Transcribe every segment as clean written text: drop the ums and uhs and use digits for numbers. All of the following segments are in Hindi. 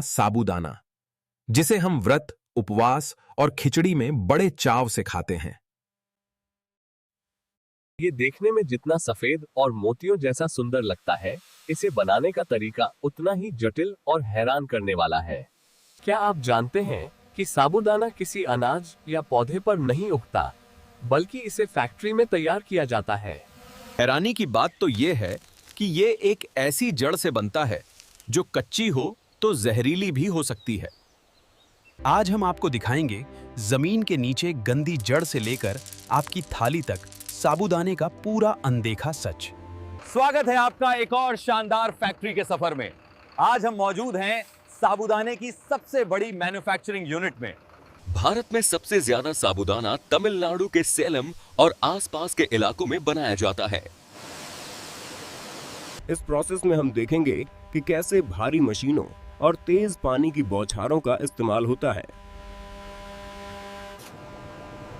साबूदाना, जिसे हम व्रत, उपवास और खिचड़ी में बड़े चाव से खाते हैं। ये देखने में जितना सफेद और मोतियों जैसा सुंदर लगता है, इसे बनाने का तरीका उतना ही जटिल और हैरान करने वाला है। क्या आप जानते हैं कि साबूदाना किसी अनाज या पौधे पर नहीं उगता, बल्कि इसे फैक्ट्री में तैयार किया जाता है। हैरानी की बात तो ये है कि ये एक ऐसी जड़ से बनता है जो कच्ची हो तो जहरीली भी हो सकती है। आज हम आपको दिखाएंगे जमीन के नीचे गंदी जड़ से लेकर आपकी थाली तक साबूदाने का पूरा अनदेखा सच। स्वागत है आपका एक और शानदार फैक्ट्री के सफर में। आज हम मौजूद हैं साबूदाने की सबसे बड़ी मैन्युफैक्चरिंग यूनिट में। भारत में सबसे ज्यादा साबूदाना तमिलनाडु के सेलम और आसपास के इलाकों में बनाया जाता है। इस प्रोसेस में हम देखेंगे कि कैसे भारी मशीनों और तेज पानी की बौछारों का इस्तेमाल होता है।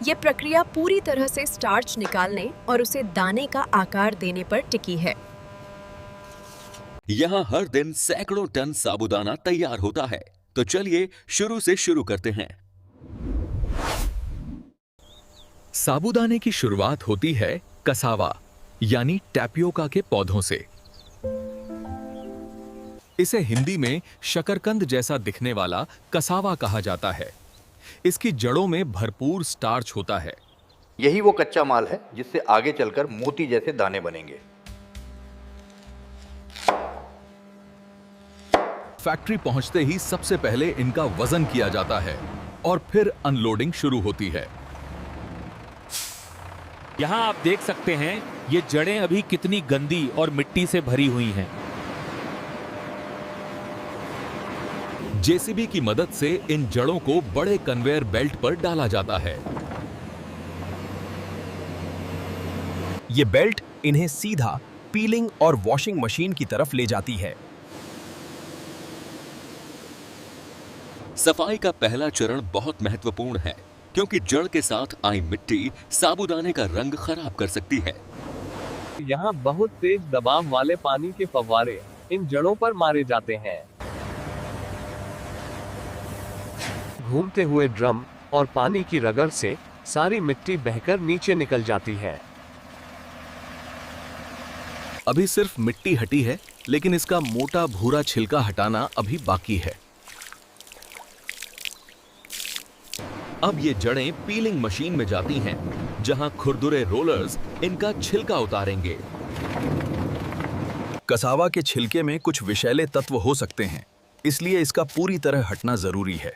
ये प्रक्रिया पूरी तरह से स्टार्च निकालने और उसे दाने का आकार देने पर टिकी है। यहाँ हर दिन सैकड़ों टन साबूदाना तैयार होता है। तो चलिए शुरू से शुरू करते हैं। साबूदाने की शुरुआत होती है कसावा यानी टैपियोका के पौधों से। इसे हिंदी में शकरकंद जैसा दिखने वाला कसावा कहा जाता है। इसकी जड़ों में भरपूर स्टार्च होता है। यही वो कच्चा माल है जिससे आगे चलकर मोती जैसे दाने बनेंगे। फैक्ट्री पहुंचते ही सबसे पहले इनका वजन किया जाता है और फिर अनलोडिंग शुरू होती है। यहाँ आप देख सकते हैं ये जड़ें अभी कितनी गंदी और मिट्टी से भरी हुई हैं। जेसीबी की मदद से इन जड़ों को बड़े कन्वेयर बेल्ट पर डाला जाता है। ये बेल्ट इन्हें सीधा पीलिंग और वॉशिंग मशीन की तरफ ले जाती है। सफाई का पहला चरण बहुत महत्वपूर्ण है, क्योंकि जड़ के साथ आई मिट्टी साबूदाने का रंग खराब कर सकती है। यहाँ बहुत तेज दबाव वाले पानी के फव्वारे इन जड़ों पर मारे जाते हैं। घूमते हुए ड्रम और पानी की रगड़ से सारी मिट्टी बहकर नीचे निकल जाती है। अभी सिर्फ मिट्टी हटी है, लेकिन इसका मोटा भूरा छिलका हटाना अभी बाकी है। अब ये जड़ें पीलिंग मशीन में जाती हैं, जहां खुरदुरे रोलर्स इनका छिलका उतारेंगे। कसावा के छिलके में कुछ विषैले तत्व हो सकते हैं, इसलिए इसका पूरी तरह हटना जरूरी है।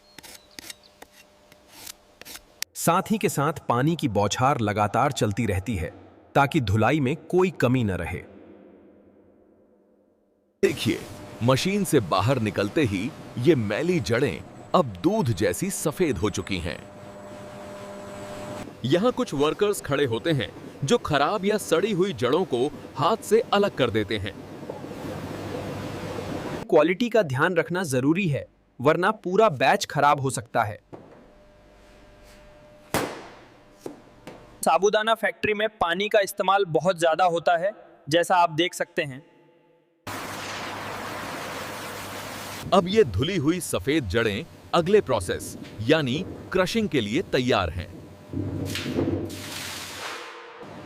साथ ही के साथ पानी की बौछार लगातार चलती रहती है ताकि धुलाई में कोई कमी न रहे। देखिए, मशीन से बाहर निकलते ही ये मैली जड़ें अब दूध जैसी सफेद हो चुकी हैं। यहां कुछ वर्कर्स खड़े होते हैं जो खराब या सड़ी हुई जड़ों को हाथ से अलग कर देते हैं। क्वालिटी का ध्यान रखना जरूरी है, वरना पूरा बैच खराब हो सकता है। साबूदाना फैक्ट्री में पानी का इस्तेमाल बहुत ज्यादा होता है, जैसा आप देख सकते हैं। अब ये धुली हुई सफेद जड़ें अगले प्रोसेस यानी क्रशिंग के लिए तैयार हैं।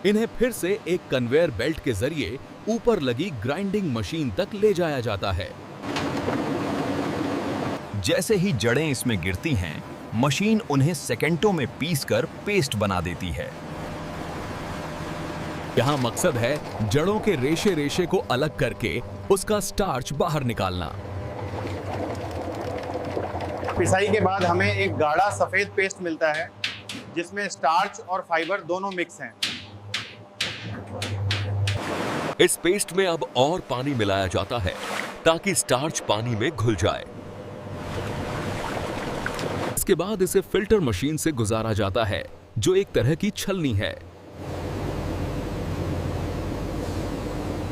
इन्हें फिर से एक कन्वेयर बेल्ट के जरिए ऊपर लगी ग्राइंडिंग मशीन तक ले जाया जाता है। जैसे ही जड़ें इसमें गिरती हैं, मशीन उन्हें सेकंडों में पीसकर पेस्ट बना देती है। यहां मकसद है जड़ों के रेशे रेशे को अलग करके उसका स्टार्च बाहर निकालना। पिसाई के बाद हमें एक गाढ़ा सफेद पेस्ट मिलता है, जिसमें स्टार्च और फाइबर दोनों मिक्स हैं। इस पेस्ट में अब और पानी मिलाया जाता है ताकि स्टार्च पानी में घुल जाए। इसके बाद इसे फिल्टर मशीन से गुजारा जाता है, जो एक तरह की छलनी है।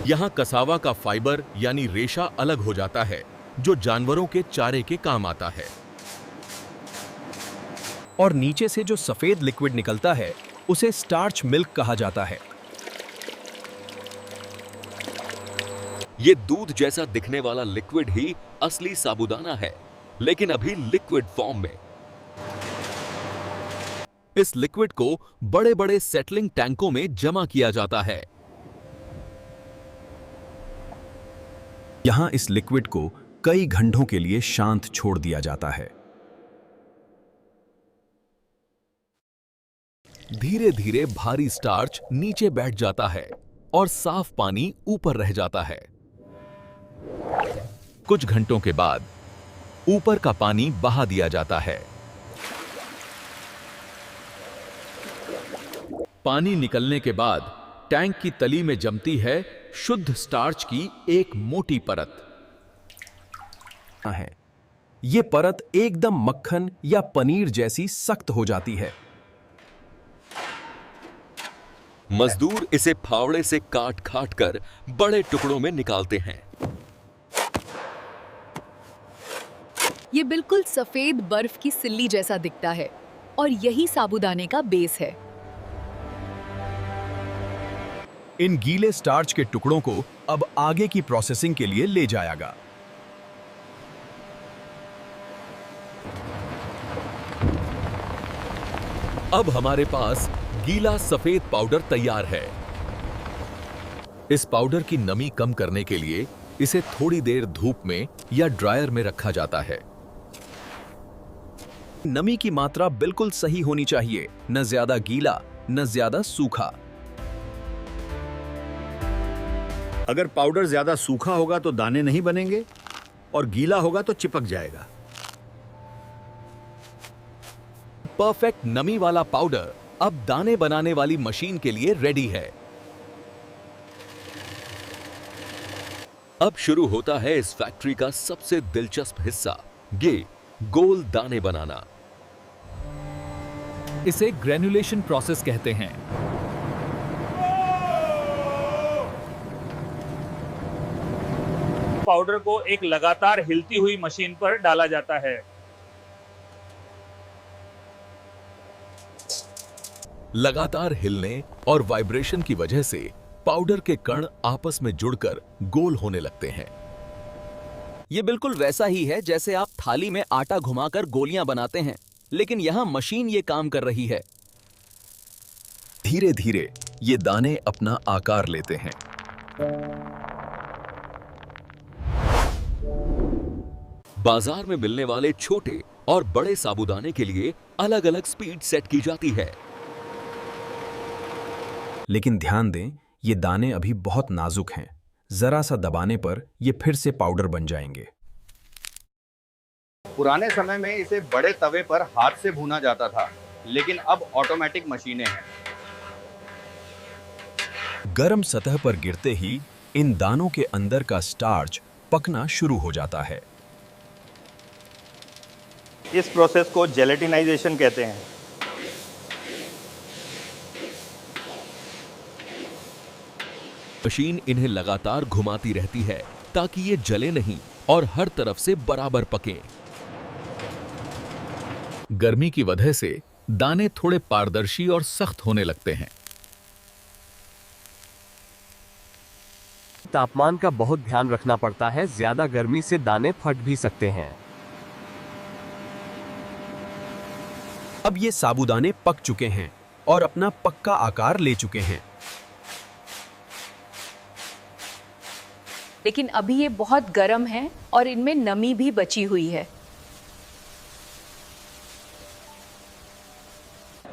यहां कसावा का फाइबर यानी रेशा अलग हो जाता है, जो जानवरों के चारे के काम आता है। और नीचे से जो सफेद लिक्विड निकलता है, उसे स्टार्च मिल्क कहा जाता है। ये दूध जैसा दिखने वाला लिक्विड ही असली साबूदाना है, लेकिन अभी लिक्विड फॉर्म में। इस लिक्विड को बड़े बड़े सेटलिंग टैंकों में जमा किया जाता है। यहां इस लिक्विड को कई घंटों के लिए शांत छोड़ दिया जाता है। धीरे धीरे भारी स्टार्च नीचे बैठ जाता है और साफ पानी ऊपर रह जाता है। कुछ घंटों के बाद ऊपर का पानी बहा दिया जाता है। पानी निकलने के बाद टैंक की तली में जमती है शुद्ध स्टार्च की एक मोटी परत है। यह परत एकदम मक्खन या पनीर जैसी सख्त हो जाती है। मजदूर इसे फावड़े से काट काट कर बड़े टुकड़ों में निकालते हैं। ये बिल्कुल सफेद बर्फ की सिल्ली जैसा दिखता है और यही साबूदाने का बेस है। इन गीले स्टार्च के टुकड़ों को अब आगे की प्रोसेसिंग के लिए ले जाएगा। अब हमारे पास गीला सफेद पाउडर तैयार है। इस पाउडर की नमी कम करने के लिए इसे थोड़ी देर धूप में या ड्रायर में रखा जाता है। नमी की मात्रा बिल्कुल सही होनी चाहिए, न ज्यादा गीला न ज्यादा सूखा। अगर पाउडर ज्यादा सूखा होगा तो दाने नहीं बनेंगे और गीला होगा तो चिपक जाएगा। परफेक्ट नमी वाला पाउडर अब दाने बनाने वाली मशीन के लिए रेडी है। अब शुरू होता है इस फैक्ट्री का सबसे दिलचस्प हिस्सा, ये गोल दाने बनाना। इसे ग्रेन्युलेशन प्रोसेस कहते हैं। पाउडर को एक लगातार हिलती हुई मशीन पर डाला जाता है। लगातार हिलने और वाइब्रेशन की वजह से पाउडर के कण आपस में जुड़कर गोल होने लगते हैं। यह बिल्कुल वैसा ही है जैसे आप थाली में आटा घुमाकर गोलियां बनाते हैं, लेकिन यहां मशीन ये काम कर रही है। धीरे धीरे ये दाने अपना आकार लेते हैं। बाजार में मिलने वाले छोटे और बड़े साबूदाने के लिए अलग अलग स्पीड सेट की जाती है। लेकिन ध्यान दें, ये दाने अभी बहुत नाजुक हैं। जरा सा दबाने पर ये फिर से पाउडर बन जाएंगे। पुराने समय में इसे बड़े तवे पर हाथ से भूना जाता था, लेकिन अब ऑटोमेटिक मशीनें हैं। गर्म सतह पर गिरते ही इन दानों के अंदर का स्टार्च पकना शुरू हो जाता है। इस प्रोसेस को जेलेटिनाइजेशन कहते हैं। मशीन इन्हें लगातार घुमाती रहती है ताकि ये जले नहीं और हर तरफ से बराबर पके। गर्मी की वजह से दाने थोड़े पारदर्शी और सख्त होने लगते हैं। तापमान का बहुत ध्यान रखना पड़ता है, ज्यादा गर्मी से दाने फट भी सकते हैं। अब ये साबूदाने पक चुके हैं और अपना पक्का आकार ले चुके हैं। लेकिन अभी ये बहुत गर्म है और इनमें नमी भी बची हुई है।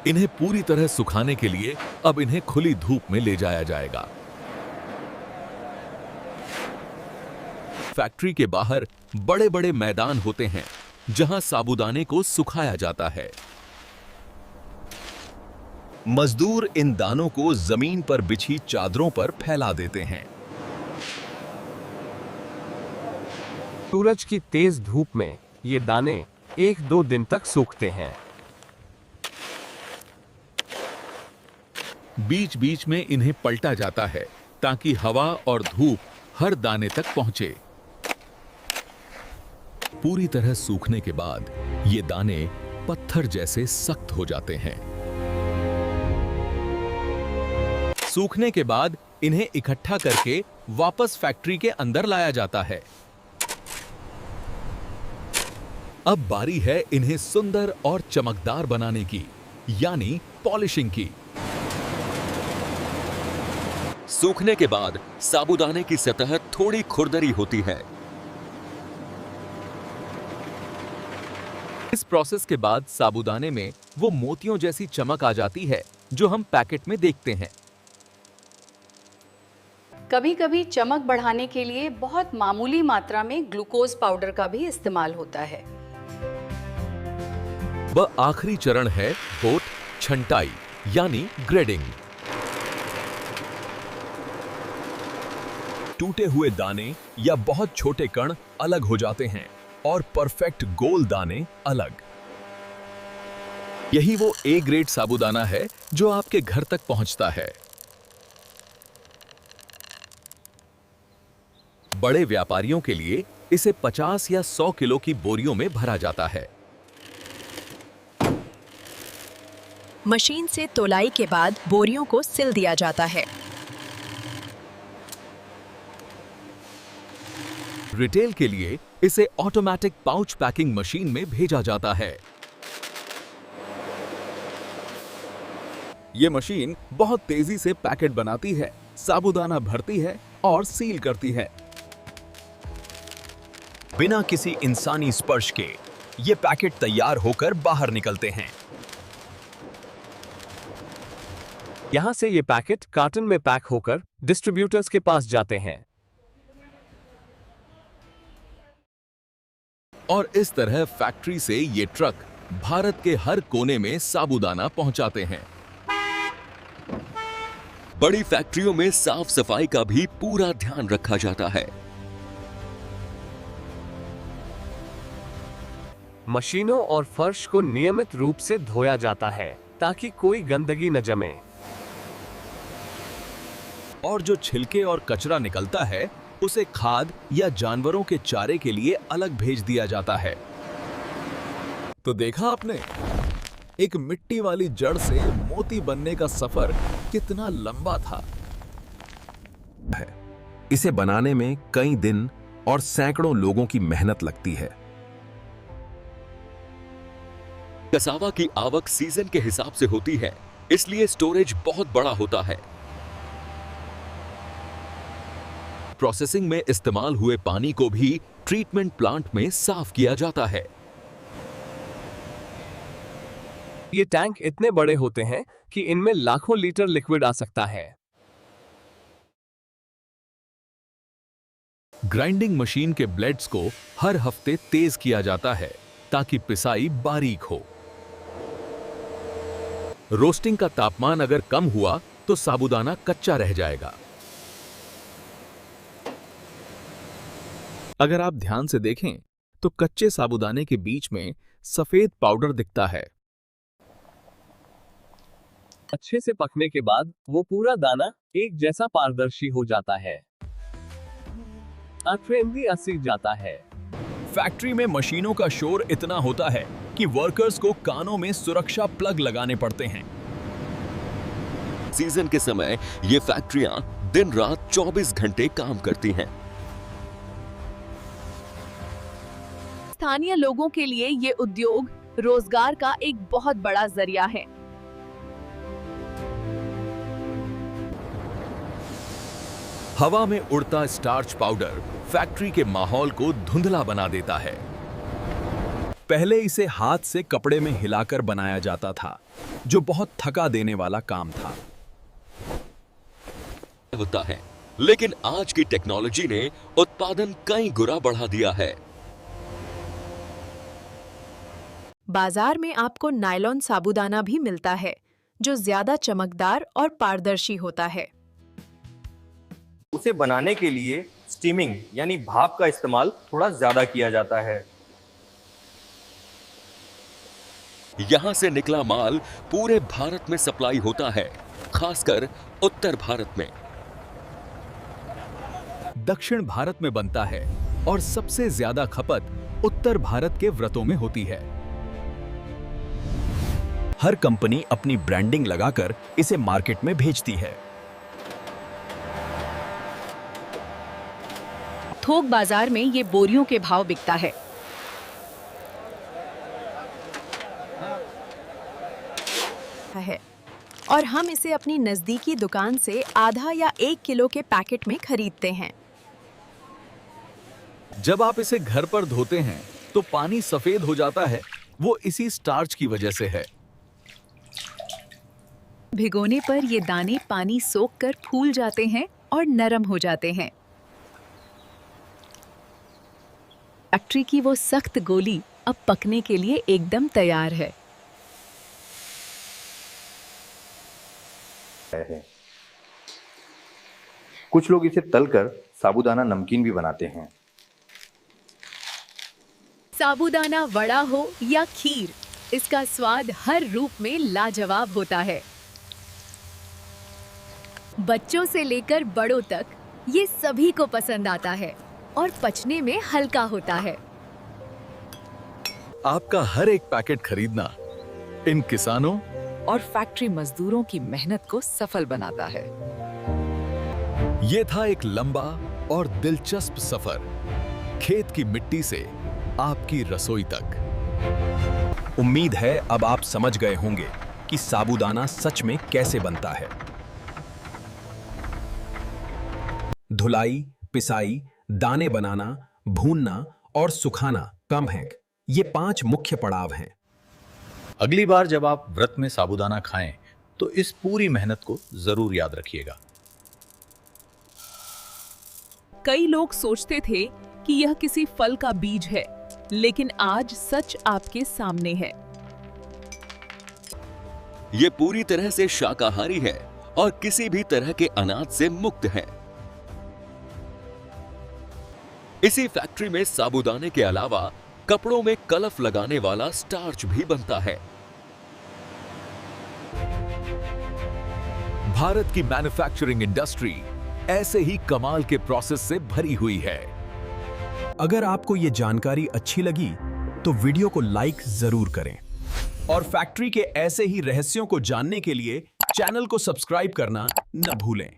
इन्हें पूरी तरह सुखाने के लिए अब इन्हें खुली धूप में ले जाया जाएगा। फैक्ट्री के बाहर बड़े बड़े मैदान होते हैं जहां साबूदाने को सुखाया जाता है। मजदूर इन दानों को जमीन पर बिछी चादरों पर फैला देते हैं। सूरज की तेज धूप में ये दाने 1-2 दिन तक सूखते हैं। बीच बीच में इन्हें पलटा जाता है ताकि हवा और धूप हर दाने तक पहुंचे। पूरी तरह सूखने के बाद ये दाने पत्थर जैसे सख्त हो जाते हैं। सूखने के बाद इन्हें इकट्ठा करके वापस फैक्ट्री के अंदर लाया जाता है। अब बारी है इन्हें सुंदर और चमकदार बनाने की, यानी पॉलिशिंग की। सूखने के बाद साबूदाने की सतह थोड़ी खुरदरी होती है। इस प्रोसेस के बाद साबूदाने में वो मोतियों जैसी चमक आ जाती है जो हम पैकेट में देखते हैं। कभी कभी चमक बढ़ाने के लिए बहुत मामूली मात्रा में ग्लूकोज पाउडर का भी इस्तेमाल होता है। वह आखिरी चरण है होठ छंटाई यानी ग्रेडिंग। टूटे हुए दाने या बहुत छोटे कण अलग हो जाते हैं और परफेक्ट गोल दाने अलग। यही वो ए ग्रेड साबूदाना है जो आपके घर तक पहुंचता है। बड़े व्यापारियों के लिए इसे 50 या 100 किलो की बोरियों में भरा जाता है। मशीन से तौलाई के बाद बोरियों को सिल दिया जाता है। रिटेल के लिए इसे ऑटोमेटिक पाउच पैकिंग मशीन में भेजा जाता है। यह मशीन बहुत तेजी से पैकेट बनाती है, साबूदाना भरती है और सील करती है। बिना किसी इंसानी स्पर्श के ये पैकेट तैयार होकर बाहर निकलते हैं। यहां से ये पैकेट कार्टन में पैक होकर डिस्ट्रीब्यूटर्स के पास जाते हैं। और इस तरह फैक्ट्री से ये ट्रक भारत के हर कोने में साबूदाना पहुंचाते हैं। बड़ी फैक्ट्रियों में साफ सफाई का भी पूरा ध्यान रखा जाता है। मशीनों और फर्श को नियमित रूप से धोया जाता है ताकि कोई गंदगी न जमे। और जो छिलके और कचरा निकलता है उसे खाद या जानवरों के चारे के लिए अलग भेज दिया जाता है। तो देखा आपने, एक मिट्टी वाली जड़ से मोती बनने का सफर कितना लंबा था। इसे बनाने में कई दिन और सैकड़ों लोगों की मेहनत लगती है। कसावा की आवक सीजन के हिसाब से होती है, इसलिए स्टोरेज बहुत बड़ा होता है। प्रोसेसिंग में इस्तेमाल हुए पानी को भी ट्रीटमेंट प्लांट में साफ किया जाता है। ये टैंक इतने बड़े होते हैं कि इनमें लाखों लीटर लिक्विड आ सकता है। ग्राइंडिंग मशीन के ब्लेड्स को हर हफ्ते तेज किया जाता है ताकि पिसाई बारीक हो। रोस्टिंग का तापमान अगर कम हुआ तो साबूदाना कच्चा रह जाएगा। अगर आप ध्यान से देखें तो कच्चे साबूदाने के बीच में सफेद पाउडर दिखता है। अच्छे से पकने के बाद वो पूरा दाना एक जैसा पारदर्शी हो जाता है। अट्रेंदी असी जाता है। फैक्ट्री में मशीनों का शोर इतना होता है कि वर्कर्स को कानों में सुरक्षा प्लग लगाने पड़ते हैं। सीजन के समय ये फैक्ट्रियां दिन रात 24 घंटे काम करती हैं। स्थानीय लोगों के लिए ये उद्योग रोजगार का एक बहुत बड़ा जरिया है। हवा में उड़ता स्टार्च पाउडर फैक्ट्री के माहौल को धुंधला बना देता है। पहले इसे हाथ से कपड़े में हिलाकर बनाया जाता था, जो बहुत थका देने वाला काम था। होता है, लेकिन आज की टेक्नोलॉजी ने उत्पादन कई गुना बढ़ा दिया है। बाजार में आपको नायलॉन साबूदाना भी मिलता है, जो ज्यादा चमकदार और पारदर्शी होता है। उसे बनाने के लिए स्टीमिंग यानी भाप का इस्तेमाल थोड़ा ज्यादा किया जाता है। यहां से निकला माल पूरे भारत में सप्लाई होता है, खासकर उत्तर भारत में। दक्षिण भारत में बनता है और सबसे ज्यादा खपत उत्तर भारत के व्रतों में होती है। हर कंपनी अपनी ब्रांडिंग लगाकर इसे मार्केट में भेजती है। थोक बाजार में ये बोरियों के भाव बिकता है। है और हम इसे अपनी नजदीकी दुकान से आधा या 1 किलो के पैकेट में खरीदते हैं। जब आप इसे घर पर धोते हैं तो पानी सफेद हो जाता है, वो इसी स्टार्च की वजह से है। भिगोने पर ये दाने पानी सोखकर फूल जाते हैं और नरम हो जाते हैं। फैक्ट्री की वो सख्त गोली अब पकने के लिए एकदम तैयार है। कुछ लोग इसे तलकर साबूदाना नमकीन भी बनाते हैं। साबूदाना वड़ा हो या खीर, इसका स्वाद हर रूप में लाजवाब होता है। बच्चों से लेकर बड़ों तक ये सभी को पसंद आता है और पचने में हल्का होता है। आपका हर एक पैकेट खरीदना इन किसानों और फैक्ट्री मजदूरों की मेहनत को सफल बनाता है। ये था एक लंबा और दिलचस्प सफर, खेत की मिट्टी से आपकी रसोई तक। उम्मीद है अब आप समझ गए होंगे कि साबूदाना सच में कैसे बनता है। धुलाई, पिसाई, दाने बनाना, भूनना और सुखाना कम है, ये 5 मुख्य पड़ाव हैं। अगली बार जब आप व्रत में साबूदाना खाएं तो इस पूरी मेहनत को जरूर याद रखिएगा। कई लोग सोचते थे कि यह किसी फल का बीज है, लेकिन आज सच आपके सामने है। ये पूरी तरह से शाकाहारी है और किसी भी तरह के अनाज से मुक्त है। इसी फैक्ट्री में साबूदाने के अलावा कपड़ों में कलफ लगाने वाला स्टार्च भी बनता है। भारत की मैन्युफैक्चरिंग इंडस्ट्री ऐसे ही कमाल के प्रोसेस से भरी हुई है। अगर आपको ये जानकारी अच्छी लगी तो वीडियो को लाइक जरूर करें और फैक्ट्री के ऐसे ही रहस्यों को जानने के लिए चैनल को सब्सक्राइब करना न भूलें।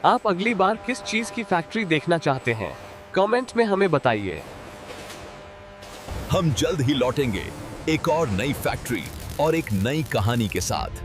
आप अगली बार किस चीज की फैक्ट्री देखना चाहते हैं? कमेंट में हमें बताइए। हम जल्द ही लौटेंगे एक और नई फैक्ट्री और एक नई कहानी के साथ।